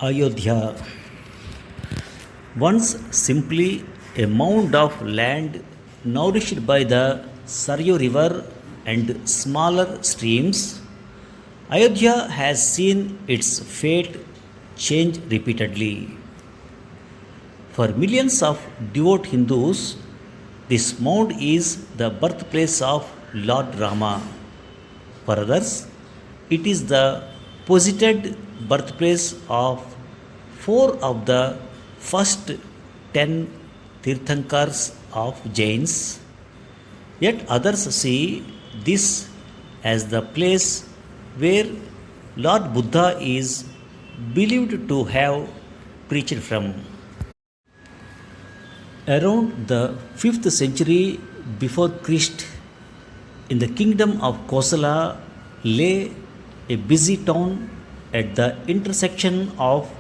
Ayodhya, once simply a mound of land nourished by the Saryu River and smaller streams, Ayodhya has seen its fate change repeatedly. For millions of devout Hindus, this mound is the birthplace of Lord Rama. For others, it is the posited birthplace of four of the first 10 Tirthankars of Jains. Yet others see this as the place where Lord Buddha is believed to have preached from. Around the 5th century before Christ, in the kingdom of Kosala lay a busy town at the intersection of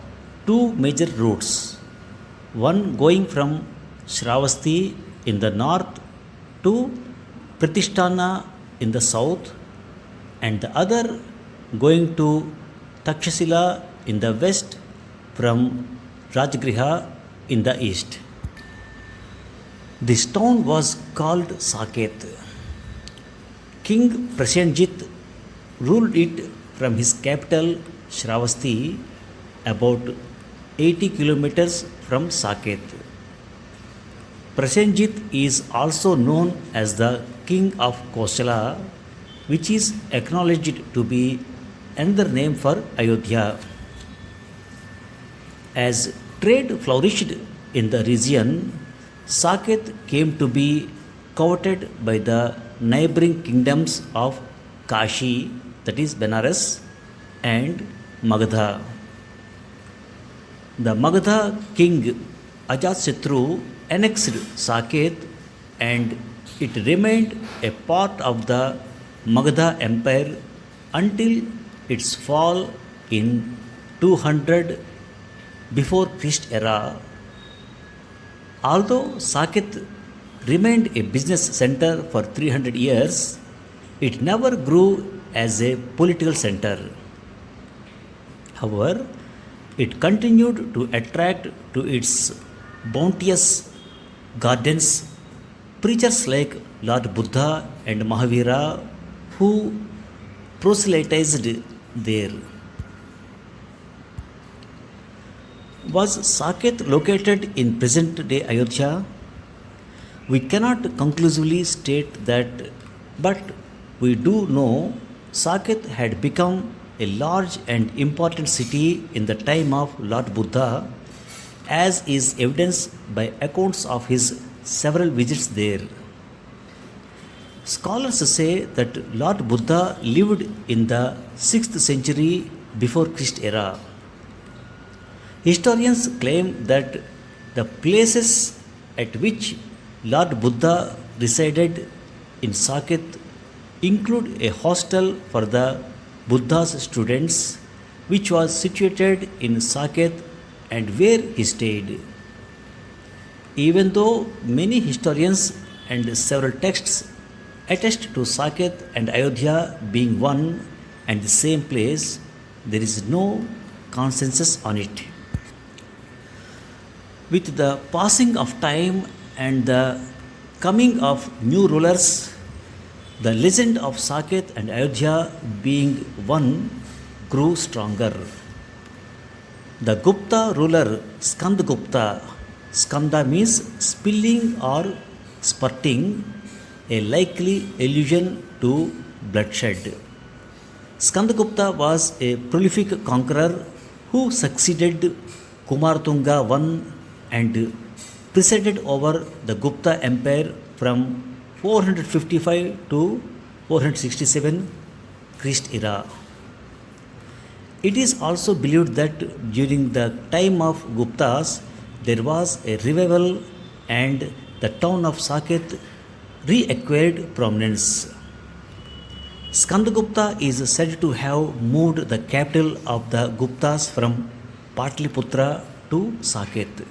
two major routes, one going from Shravasti in the north to Pratishtana in the south, and the other going to Takshashila in the west from Rajgriha in the east. This town was called Saket. King Prasenjit ruled it from his capital Shravasti about 80 kilometers from Saket. Prasenjit is also known as the king of Kosala, which is acknowledged to be another name for Ayodhya. As trade flourished in the region, Saket came to be coveted by the neighboring kingdoms of Kashi, that is Benares, and Magadha. The Magadha king Ajatashatru annexed Saket and it remained a part of the Magadha Empire until its fall in 200 before Christ era. Although Saket remained a business center for 300 years, it never grew as a political center. However, it continued to attract to its bounteous gardens preachers like Lord Buddha and Mahavira who proselytized there. Was Saket located in present day Ayodhya? We cannot conclusively state that, but we do know Saket had become a large and important city in the time of Lord Buddha, as is evidenced by accounts of his several visits there. Scholars say that Lord Buddha lived in the 6th century before Christ era. Historians claim that the places at which Lord Buddha resided in Saket include a hostel for the Buddha's students, which was situated in Saket and where he stayed. Even though many historians and several texts attest to Saket and Ayodhya being one and the same place, there is no consensus on it. With the passing of time and the coming of new rulers, the legend of Saket and Ayodhya being one grew stronger. The Gupta ruler Skandagupta, Skanda means spilling or spurting, a likely allusion to bloodshed. Skandagupta was a prolific conqueror who succeeded Kumartunga I and presided over the Gupta Empire from 455 to 467 Christ era. It is also believed that during the time of Guptas there was a revival and the town of Saket reacquired prominence. Skandagupta is said to have moved the capital of the Guptas from Patliputra to Saket.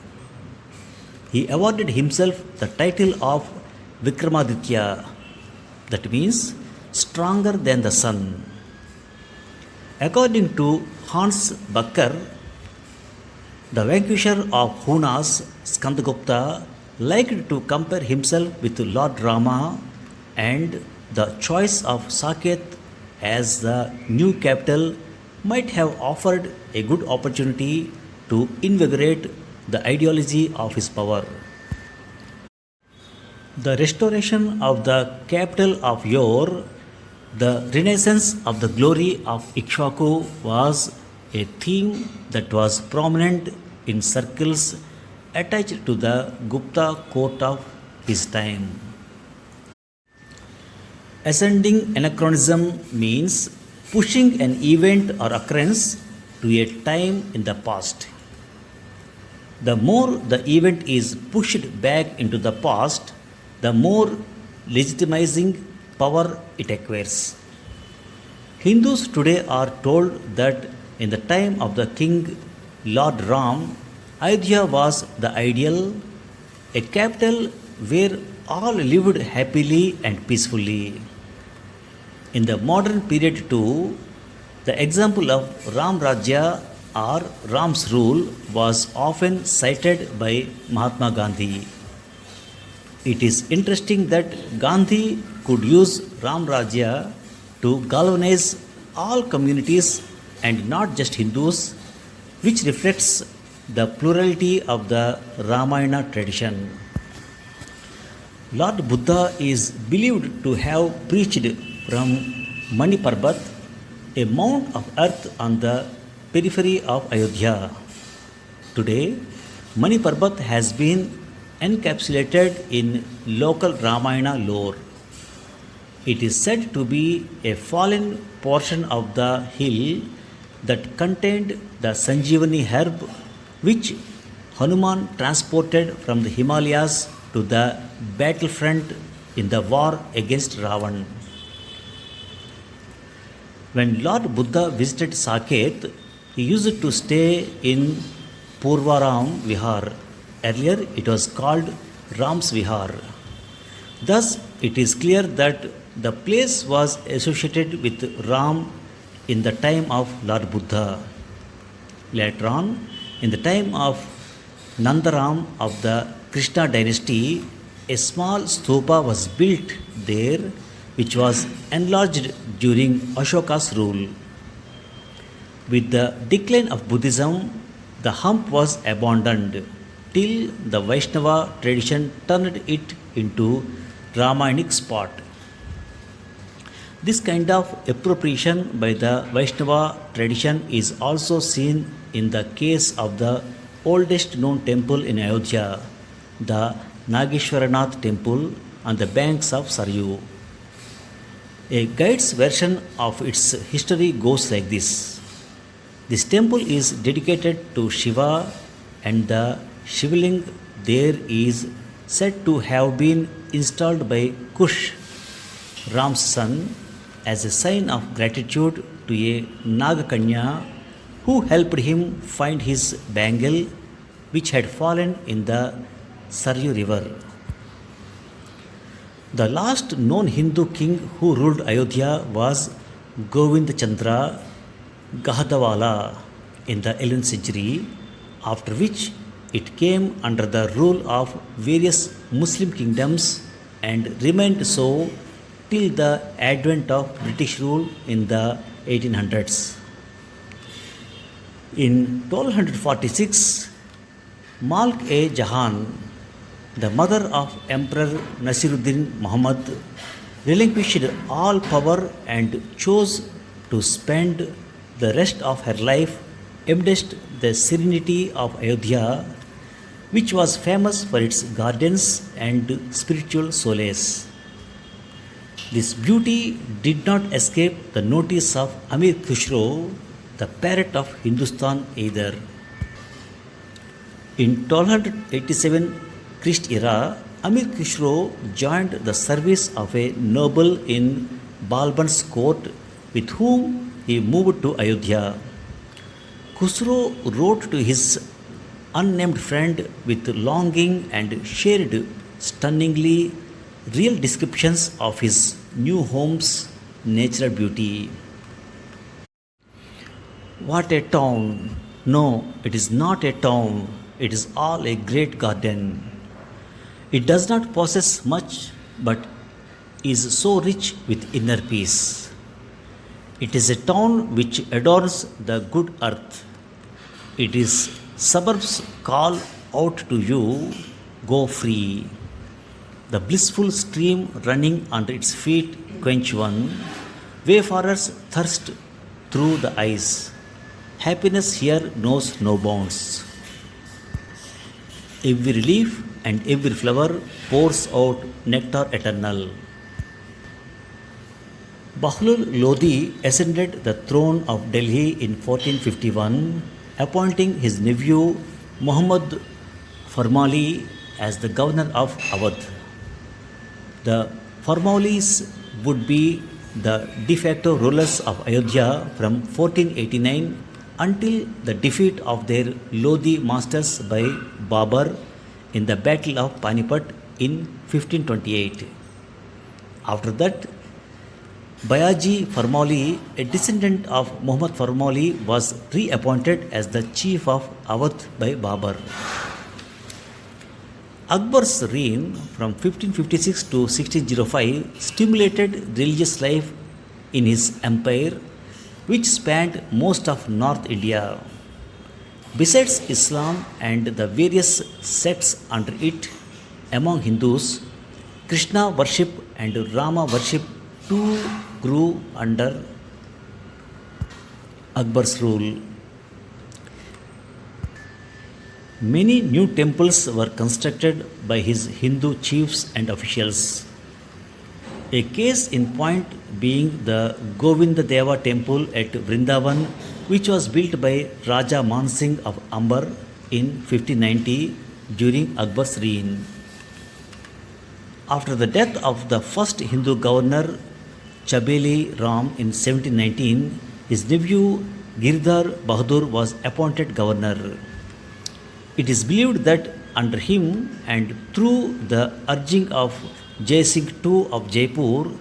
He awarded himself the title of Vikramaditya, that means stronger than the sun. According to Hans Backer, The vanquisher of Hunas, Skandagupta, liked to compare himself with Lord Rama, and the choice of Saket as the new capital might have offered a good opportunity to invigorate the ideology of his power. The restoration of the capital of Yor, the renaissance of the glory of Ikshvaku, was a theme that was prominent in circles attached to the Gupta court of his time. Ascending anachronism means pushing an event or occurrence to a time in the past. The more the event is pushed back into the past, the more legitimizing power it acquires. Hindus today are told that in the time of the king Lord Ram, Ayodhya was the ideal, a capital where all lived happily and peacefully. In the modern period too, the example of Ram Rajya or Ram's rule was often cited by Mahatma Gandhi. It is interesting that Gandhi could use Ram Rajya to galvanize all communities and not just Hindus, which reflects the plurality of the Ramayana tradition. Lord Buddha is believed to have preached from Mani Parbat, a mount of earth on the periphery of Ayodhya. Today, Mani Parbat has been encapsulated in local Ramayana lore. It is said to be a fallen portion of the hill that contained the Sanjeevani herb which Hanuman transported from the Himalayas to the battlefront in the war against Ravan. When Lord Buddha visited Saket, he used to stay in Purvaram Vihar. Earlier it was called Ram's Vihar. Thus, it is clear that the place was associated with Ram in the time of Lord Buddha. Later on, in the time of Nandaram of the Krishna dynasty, a small stupa was built there which was enlarged during Ashoka's rule. With the decline of Buddhism, the hump was abandoned till the Vaishnava tradition turned it into Ramayanic spot. This kind of appropriation by the Vaishnava tradition is also seen in the case of the oldest known temple in Ayodhya, the Nageshwaranath temple on the banks of Saryu. A guide's version of its history goes like this. This temple is dedicated to Shiva, and the Shivling there is said to have been installed by Kush, Ram's son, as a sign of gratitude to a Nagakanya who helped him find his bangle which had fallen in the Saryu river. The last known Hindu king who ruled Ayodhya was Govind Chandra Gahadawala in the 11th century, after which it came under the rule of various Muslim kingdoms and remained so till the advent of British rule in the 1800s. In 1246, Malk-e-Jahan, the mother of Emperor Nasiruddin Muhammad, relinquished all power and chose to spend the rest of her life amidst the serenity of Ayodhya, which was famous for its gardens and spiritual solace. This beauty did not escape the notice of Amir Khusro, the parrot of Hindustan either. In 1287 Christ era, Amir Khusro joined the service of a noble in Balban's court with whom he moved to Ayodhya. Khusro wrote to his unnamed friend with longing and shared stunningly real descriptions of his new home's natural beauty. What a town! No, it is not a town, it is all a great garden. It does not possess much, but is so rich with inner peace. It is a town which adorns the good earth. It is suburbs call out to you, go free. The blissful stream running under its feet quench one. Wayfarers thirst through the ice. Happiness here knows no bounds. Every leaf and every flower pours out nectar eternal. Bahlul Lodi ascended the throne of Delhi in 1451, appointing his nephew Muhammad Farmali as the governor of Awadh. The Farmalis would be the de facto rulers of Ayodhya from 1489 until the defeat of their Lodi masters by Babur in the Battle of Panipat in 1528. After that, Bayaji Farmali, a descendant of Muhammad Farmali, was reappointed as the chief of Awadh by Babur. Akbar's reign from 1556 to 1605 stimulated religious life in his empire, which spanned most of North India. Besides Islam and the various sects under it, among Hindus, Krishna worship and Rama worship too grew under Akbar's rule. Many new temples were constructed by his Hindu chiefs and officials. A case in point being the Govinda Deva temple at Vrindavan, which was built by Raja Man Singh of Amber in 1590 during Akbar's reign. After the death of the first Hindu governor Chabeli Ram in 1719, his nephew Girdhar Bahadur was appointed governor. It is believed that under him and through the urging of Jai Singh II of Jaipur,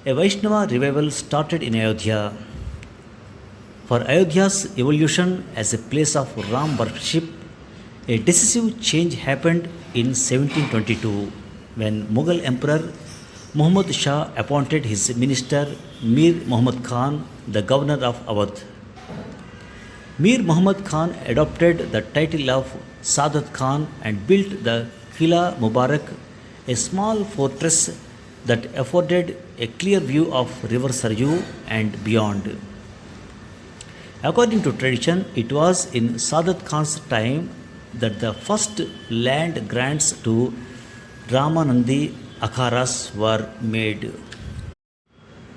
a Vaishnava revival started in Ayodhya. For Ayodhya's evolution as a place of Ram worship, a decisive change happened in 1722 when Mughal Emperor Muhammad Shah appointed his minister Mir Muhammad Khan the governor of Awadh. Mir Muhammad Khan adopted the title of Sadat Khan and built the Qila Mubarak, a small fortress that afforded a clear view of river Saryu and beyond. According to tradition, it was in Sadat Khan's time that the first land grants to Ramanandi Akharas were made.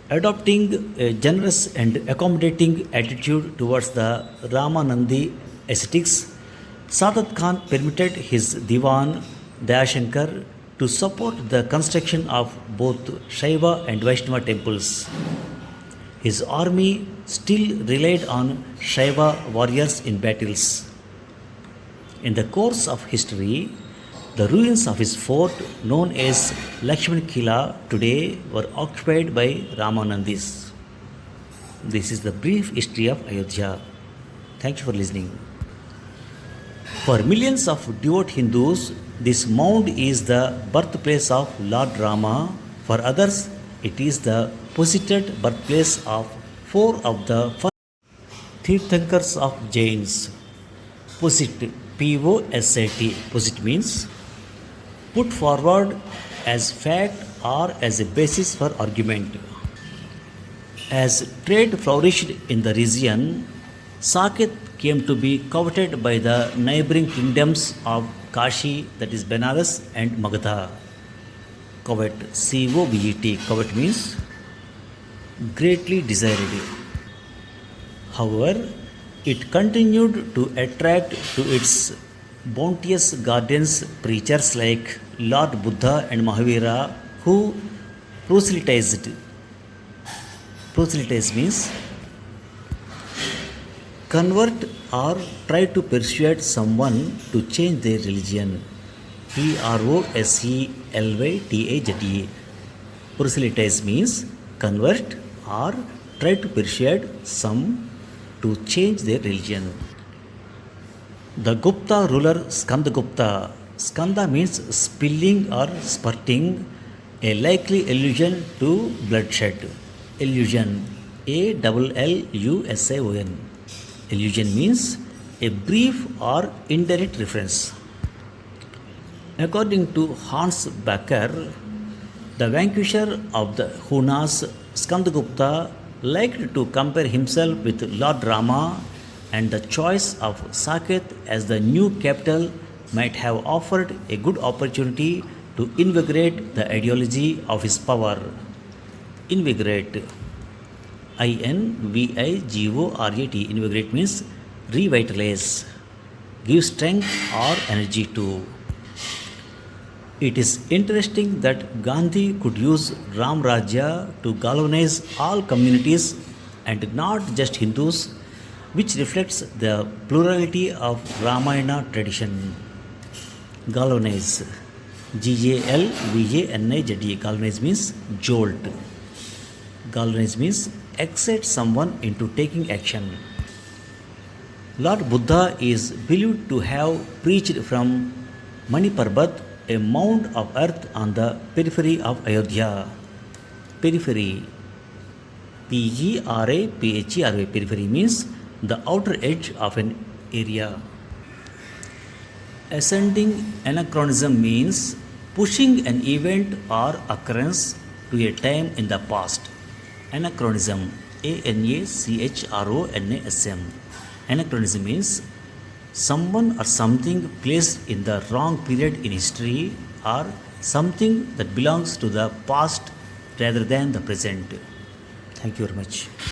Adopting a generous and accommodating attitude towards the Ramanandi ascetics, Sadat Khan permitted his Diwan Dayashankar to support the construction of both Shaiva and Vaishnava temples. His army still relied on Shaiva warriors in battles. In the course of history, the ruins of his fort, known as Lakshman Kila, today were occupied by Ramanandis. This is the brief history of Ayodhya. Thank you for listening. For millions of devout Hindus, this mound is the birthplace of Lord Rama. For others, it is the posited birthplace of four of the first Tirthankars of Jains. Posit, P-O-S-I-T. Posit means put forward as fact or as a basis for argument. As trade flourished in the region, Saket came to be coveted by the neighboring kingdoms of Kashi, that is Benares, and Magadha. Covet, C-O-V-E-T. Covet means greatly desired. However, it continued to attract to its bounteous gardens preachers like Lord Buddha and Mahavira, who proselytized. Proselytize means convert or try to persuade someone to change their religion. Proselytize. Proselytize means convert or try to persuade some to change their religion. The Gupta ruler Skandagupta. Skanda means spilling or spurting, a likely allusion to bloodshed. Allusion, Allusion. Allusion means a brief or indirect reference. According to Hans Becker, the vanquisher of the Hunas, Skandagupta, liked to compare himself with Lord Rama, and the choice of Saket as the new capital might have offered a good opportunity to invigorate the ideology of his power. Invigorate, Invigorate. Invigorate means revitalize, give strength or energy to. It is interesting that Gandhi could use Ram Rajya to galvanize all communities and not just Hindus, which reflects the plurality of Ramayana tradition. Galvanize, Galvanize. Galvanize means jolt. Galvanize means excite someone into taking action. Lord Buddha is believed to have preached from Maniparbat, a mound of earth on the periphery of Ayodhya. Periphery, Periphery. Periphery means the outer edge of an area. Ascending anachronism means pushing an event or occurrence to a time in the past. Anachronism, Anachronism. Anachronism means someone or something placed in the wrong period in history, or something that belongs to the past rather than the present. Thank you very much.